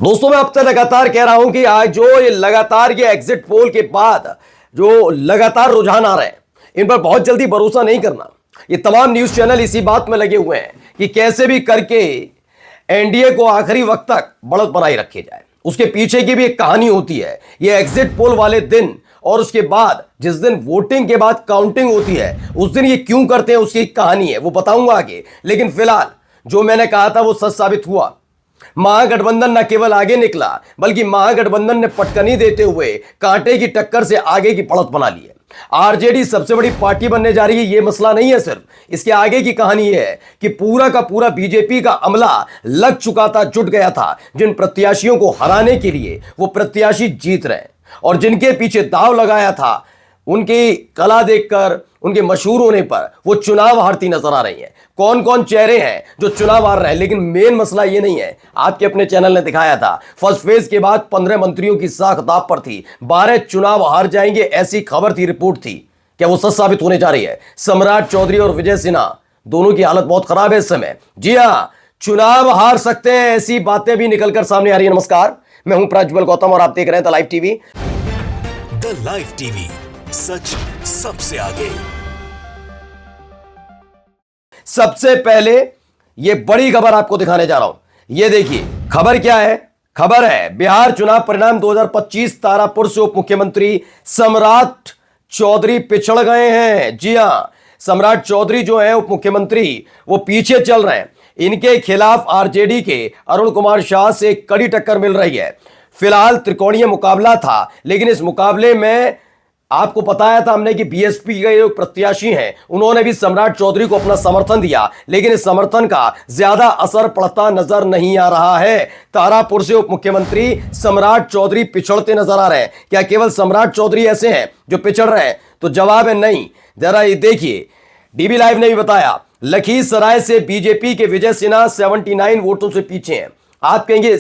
दोस्तों मैं अब तक लगातार कह रहा हूं कि आज जो ये लगातार ये एग्जिट पोल के बाद जो लगातार रुझान आ रहे हैं, इन पर बहुत जल्दी भरोसा नहीं करना। ये तमाम न्यूज चैनल इसी बात में लगे हुए हैं कि कैसे भी करके एनडीए को आखिरी वक्त तक बढ़त बनाई रखे जाए। उसके पीछे की भी एक कहानी होती है। ये एग्जिट पोल वाले दिन और उसके बाद जिस दिन वोटिंग के बाद काउंटिंग होती है, उस दिन ये क्यों करते हैं, उसकी एक कहानी है, वो बताऊंगा आगे। लेकिन फिलहाल जो मैंने कहा था वो सच साबित हुआ। महागठबंधन न केवल आगे निकला, बल्कि महागठबंधन ने पटकनी देते हुए कांटे की टक्कर से आगे की बढ़त बना ली है। आरजेडी सबसे बड़ी पार्टी बनने जा रही है, यह मसला नहीं है सिर्फ, इसके आगे की कहानी यह है कि पूरा का पूरा बीजेपी का अमला लग चुका था, जुट गया था। जिन प्रत्याशियों को हराने के लिए वो प्रत्याशी जीत रहे हैं और जिनके पीछे दांव लगाया था, उनकी कला देखकर, उनके मशहूर होने पर वो चुनाव हारती नजर आ रही है। कौन कौन चेहरे हैं जो चुनाव हार रहे हैं, लेकिन मेन मसला ये नहीं है। आपके अपने चैनल ने दिखाया था, फर्स्ट फेज के बाद 15 मंत्रियों की साख दांव पर थी, 12 चुनाव हार जाएंगे, ऐसी खबर थी, रिपोर्ट थी। क्या वो सच साबित होने जा रही है? सम्राट चौधरी और विजय सिन्हा दोनों की हालत बहुत खराब है इस समय। जी हां, चुनाव हार सकते हैं, ऐसी बातें भी निकलकर सामने आ रही है। नमस्कार, मैं हूं प्रज्वल गौतम और आप देख रहे हैं the live TV. The live TV, सच सबसे आगे। सबसे पहले ये बड़ी खबर आपको दिखाने जा रहा हूं। ये देखिए, खबर क्या है? खबर है बिहार चुनाव परिणाम 2025, तारापुर से उप मुख्यमंत्री सम्राट चौधरी पिछड़ गए हैं। जी हां, सम्राट चौधरी जो है उप मुख्यमंत्री, वो पीछे चल रहे हैं। इनके खिलाफ आरजेडी के अरुण कुमार शाह से कड़ी टक्कर मिल रही है। फिलहाल त्रिकोणीय मुकाबला था, लेकिन इस मुकाबले में आपको बताया था हमने कि बीएसपी के जो प्रत्याशी हैं, उन्होंने भी सम्राट चौधरी को अपना समर्थन दिया, लेकिन इस समर्थन का ज्यादा असर पड़ता नजर नहीं आ रहा है। तारापुर से उप मुख्यमंत्री सम्राट चौधरी पिछड़ते नजर आ रहे हैं। क्या केवल सम्राट चौधरी ऐसे हैं जो पिछड़ रहे हैं? तो जवाब है नहीं। जरा ये देखिए, डीबी लाइव ने भी बताया, लखीसराय से बीजेपी के विजय सिन्हा 79 वोटों से पीछे हैं। आप कहेंगे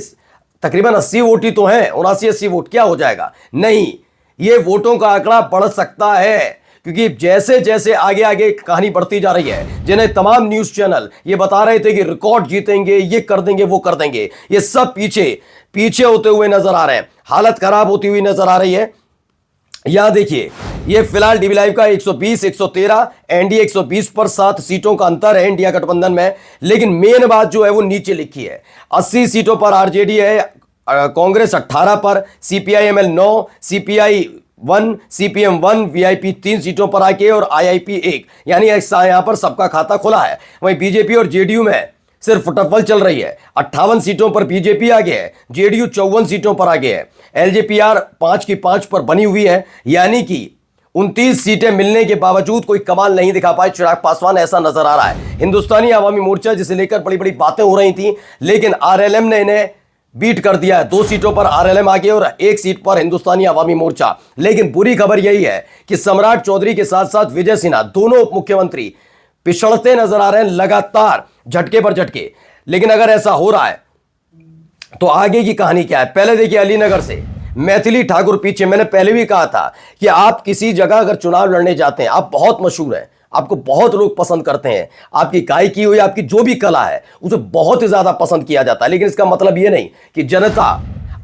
तकरीबन 80 वोट ही तो हैं, 79-80 वोट, क्या हो जाएगा? नहीं, ये वोटों का आंकड़ा बढ़ सकता है, क्योंकि जैसे जैसे आगे आगे कहानी बढ़ती जा रही है, जिन्हें तमाम न्यूज चैनल ये बता रहे थे कि रिकॉर्ड जीतेंगे, ये कर देंगे, वो कर देंगे, ये सब पीछे पीछे होते हुए नजर आ रहे हैं। हालत खराब होती हुई नजर आ रही है। यहां देखिए, ये फिलहाल डीबी लाइव का 120, 113, एनडीए 120 पर 7 सीटों का अंतर है इंडिया गठबंधन में। लेकिन मेन बात जो है वो नीचे लिखी है। 80 सीटों पर आरजेडी है, कांग्रेस 18 पर, सीपीआईएमएल 9, सीपीआई 1, सीपीएम 1, वीआईपी 3 सीटों पर आके और आईआईपी 1, यानी यहां पर सबका खाता खुला है। वहीं बीजेपी और जेडीयू में सिर्फ फुटबॉल चल रही है। 58 सीटों पर बीजेपी आगे है, जेडीयू 54 सीटों पर आगे है, एलजेपीआर 5 की 5 पर बनी हुई है, यानी कि 29 सीटें मिलने के बावजूद कोई कमाल नहीं दिखा पाए चिराग पासवान, ऐसा नजर आ रहा है। हिंदुस्तानी आवामी मोर्चा जिसे लेकर बड़ी बड़ी बातें हो रही थी, लेकिन आरएलएम ने इन्हें बीट कर दिया है। 2 सीटों पर आरएलएम आगे और 1 सीट पर हिंदुस्तानी आवामी मोर्चा। लेकिन बुरी खबर यही है कि सम्राट चौधरी के साथ साथ विजय सिन्हा दोनों उप मुख्यमंत्री पिछड़ते नजर आ रहे हैं, लगातार झटके पर झटके। लेकिन अगर ऐसा हो रहा है तो आगे की कहानी क्या है? पहले देखिए, अलीनगर से मैथिली ठाकुर पीछे। मैंने पहले भी कहा था कि आप किसी जगह अगर चुनाव लड़ने जाते हैं, आप बहुत मशहूर हैं, आपको बहुत लोग पसंद करते हैं, आपकी गायकी हुई, आपकी जो भी कला है, उसे बहुत ही ज्यादा पसंद किया जाता है। लेकिन इसका मतलब यह नहीं कि जनता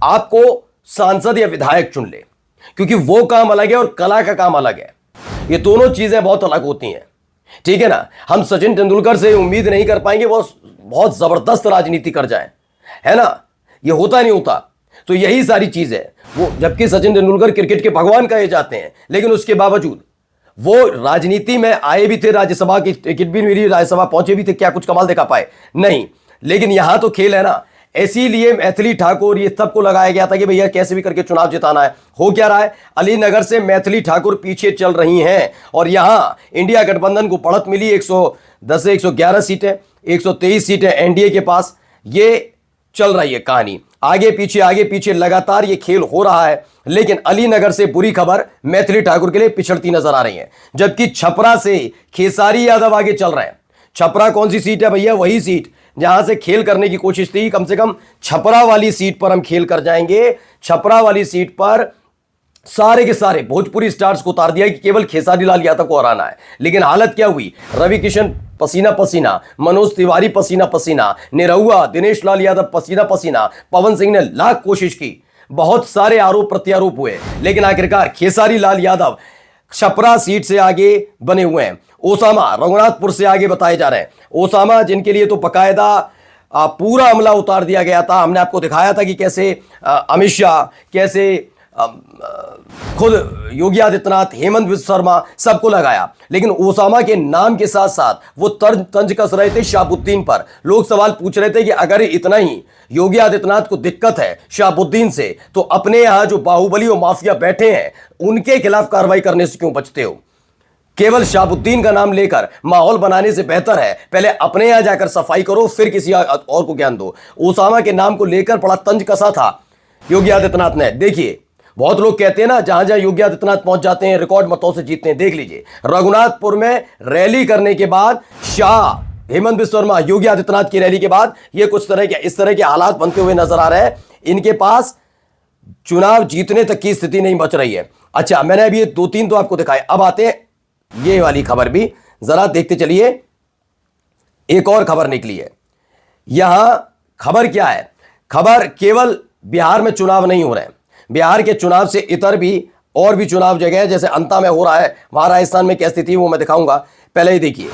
आपको सांसद या विधायक चुन ले, क्योंकि वो काम अलग है और कला का काम अलग है। ये दोनों चीजें बहुत अलग होती हैं, ठीक है ना? हम सचिन तेंदुलकर से उम्मीद नहीं कर पाएंगे वो बहुत जबरदस्त राजनीति कर जाए, है ना? ये होता नहीं होता। तो यही सारी चीज है वो, जबकि सचिन तेंदुलकर क्रिकेट के भगवान कहे जाते हैं, लेकिन उसके बावजूद वो राजनीति में आए भी थे, राज्यसभा की टिकट भी मिली, राज्यसभा पहुंचे भी थे, क्या कुछ कमाल दिखा पाए? नहीं। लेकिन यहां तो खेल है ना, इसीलिए मैथिली ठाकुर ये सबको लगाया गया था कि भैया कैसे भी करके चुनाव जिताना है। हो क्या रहा है? अलीनगर से मैथिली ठाकुर पीछे चल रही हैं और यहां इंडिया गठबंधन को बढ़त मिली 110 से 111 सीटें, 123 सीटें एनडीए के पास। ये चल रही है कहानी, आगे पीछे लगातार ये खेल हो रहा है। लेकिन अलीनगर से बुरी खबर मैथिली ठाकुर के लिए पिछड़ती नजर आ रही है, जबकि छपरा से खेसारी यादव आगे चल रहे हैं। छपरा कौन सी सीट है भैया? वही सीट जहां से खेल करने की कोशिश थी। कम से कम छपरा वाली सीट पर हम खेल कर जाएंगे। छपरा वाली सीट पर सारे के सारे भोजपुरी स्टार्स को उतार दिया कि केवल खेसारी लाल यादव को हराना है। लेकिन हालत क्या हुई, रवि किशन पसीना पसीना, मनोज तिवारी पसीना पसीना, निरहुआ, दिनेश लाल यादव पसीना पसीना, पवन सिंह ने लाख कोशिश की, बहुत सारे आरोप प्रत्यारोप हुए, लेकिन आखिरकार खेसारी लाल यादव छपरा सीट से आगे बने हुए हैं। ओसामा रघुनाथपुर से आगे बताए जा रहे हैं। ओसामा जिनके लिए तो बकायदा पूरा अमला उतार दिया गया था। हमने आपको दिखाया था कि कैसे अमित शाह, कैसे खुद योगी आदित्यनाथ, हेमंत बिस्वा शर्मा सबको लगाया, लेकिन ओसामा के नाम के साथ साथ वो तंज कस रहे थे शहाबुद्दीन पर। लोग सवाल पूछ रहे थे कि अगर इतना ही योगी आदित्यनाथ को दिक्कत है शहाबुद्दीन से, तो अपने यहां जो बाहुबली और माफिया बैठे हैं उनके खिलाफ कार्रवाई करने से क्यों बचते हो? केवल शहाबुद्दीन का नाम लेकर माहौल बनाने से बेहतर है पहले अपने यहां जाकर सफाई करो, फिर किसी और को ज्ञान दो। ओसामा के नाम को लेकर बड़ा तंज कसा था योगी आदित्यनाथ ने। देखिए, बहुत लोग कहते हैं ना, जहां जहां योगी आदित्यनाथ पहुंच जाते हैं रिकॉर्ड मतों से जीतते हैं। देख लीजिए, रघुनाथपुर में रैली करने के बाद शाह, हेमंत बिस्वा शर्मा, योगी आदित्यनाथ की रैली के बाद ये कुछ तरह के इस तरह के हालात बनते हुए नजर आ रहे हैं। इनके पास चुनाव जीतने तक की स्थिति नहीं बच रही है। अच्छा, मैंने अभी ये 2-3 तो आपको दिखाए, अब आते हैं ये वाली खबर भी जरा देखते चलिए। एक और खबर निकली है। यहां खबर क्या है? खबर केवल बिहार में चुनाव नहीं हो रहे हैं, बिहार के चुनाव से इतर भी और भी चुनाव जगह है, जैसे अंता में हो रहा है, वहां राजस्थान में क्या स्थिति है वो मैं दिखाऊंगा। पहले ही देखिए,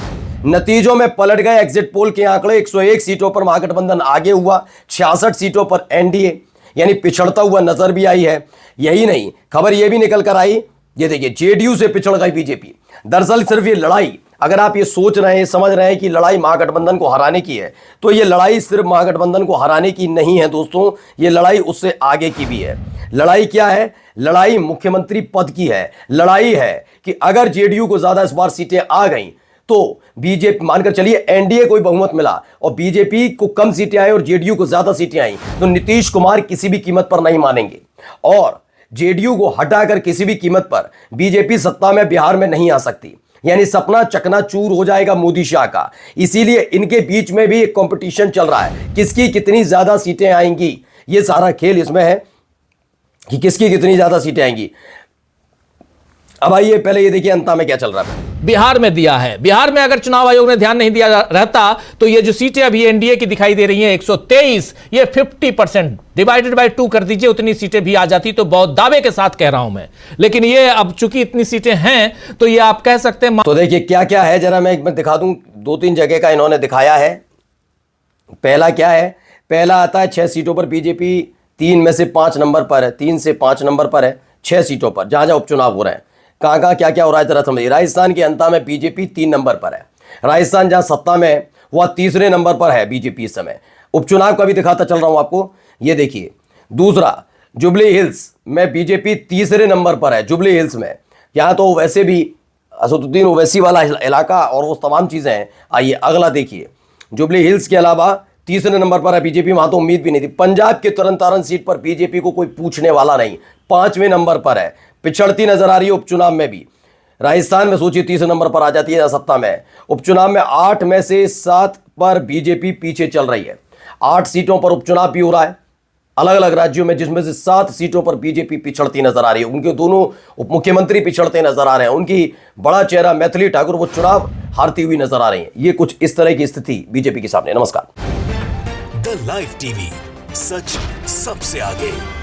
नतीजों में पलट गए एग्जिट पोल के आंकड़े। 101 सीटों पर महागठबंधन आगे हुआ, 66 सीटों पर एनडीए, यानी पिछड़ता हुआ नजर भी आई है। यही नहीं, खबर यह भी निकल कर आई, ये देखिए, जेडीयू से पिछड़ गई बीजेपी। दरअसल सिर्फ ये लड़ाई, अगर आप ये सोच रहे हैं, समझ रहे हैं कि लड़ाई महागठबंधन को हराने की है, तो ये लड़ाई सिर्फ महागठबंधन को हराने की नहीं है दोस्तों, ये लड़ाई उससे आगे की भी है। लड़ाई क्या है? लड़ाई मुख्यमंत्री पद की है। लड़ाई है कि अगर जेडीयू को ज्यादा इस बार सीटें आ गई तो बीजेपी, मानकर चलिए एनडीए को बहुमत मिला और बीजेपी को कम सीटें आई और जेडीयू को ज्यादा सीटें आई, तो नीतीश कुमार किसी भी कीमत पर नहीं मानेंगे और जेडीयू को हटाकर किसी भी कीमत पर बीजेपी सत्ता में बिहार में नहीं आ सकती। यानी सपना चकनाचूर हो जाएगा मोदी शाह का। इसीलिए इनके बीच में भी एक कंपटीशन चल रहा है, किसकी कितनी ज्यादा सीटें आएंगी। ये सारा खेल इसमें है कि किसकी कितनी ज्यादा सीटें आएंगी। अब आइए पहले ये देखिए अंता में क्या चल रहा है। बिहार में दिया है, बिहार में अगर चुनाव आयोग ने ध्यान नहीं दिया रहता तो ये जो सीटें अभी एनडीए की दिखाई दे रही हैं 123, ये 50% डिवाइडेड बाय 2 कर दीजिए, उतनी सीटें भी आ जाती, तो बहुत दावे के साथ कह रहा हूं मैं। लेकिन ये अब चूंकि इतनी सीटें हैं तो ये आप कह सकते हैं। तो देखिए क्या क्या है, जरा मैं एक बार दिखा दूं। 2-3 जगह का इन्होंने दिखाया है। पहला क्या है? पहला आता है 6 सीटों पर बीजेपी 3 में से 5 नंबर पर है, 3 से 5 नंबर पर है 6 सीटों पर, जहां जहां उपचुनाव हो रहे हैं। कहां कहां क्या क्या हो रहा है जरा समझिए। राजस्थान के अंता में बीजेपी 3 नंबर पर है। राजस्थान जहां सत्ता में है वह 3रे नंबर पर है बीजेपी इस समय। उपचुनाव का भी दिखाता चल रहा हूं आपको, ये देखिए। दूसरा, जुबली हिल्स में बीजेपी 3रे नंबर पर है। जुबली हिल्स में यहां तो वैसे भी असदुद्दीन ओवैसी वाला इलाका और वो तमाम चीजें हैं। आइए अगला देखिए, जुबली हिल्स के अलावा 3रे नंबर पर है बीजेपी, वहां तो उम्मीद भी नहीं थी। पंजाब के तरन तारण सीट पर बीजेपी को कोई पूछने वाला नहीं, 5वें नंबर पर है, पिछड़ती नजर आ रही है उपचुनाव में भी। राजस्थान में सोचिए 30 नंबर पर आ जाती है सत्ता में। उपचुनाव में 8 में से 7 पर बीजेपी पीछे चल रही है। 8 सीटों पर उपचुनाव भी हो रहा है अलग अलग राज्यों में, जिसमें से 7 सीटों पर बीजेपी पिछड़ती नजर आ रही है। उनके दोनों उप मुख्यमंत्री पिछड़ते नजर आ रहे हैं। उनकी बड़ा चेहरा मैथिली ठाकुर वो चुनाव हारती हुई नजर आ रही है। ये कुछ इस तरह की स्थिति बीजेपी के सामने। नमस्कार। द लाइव टीवी, सच सबसे आगे।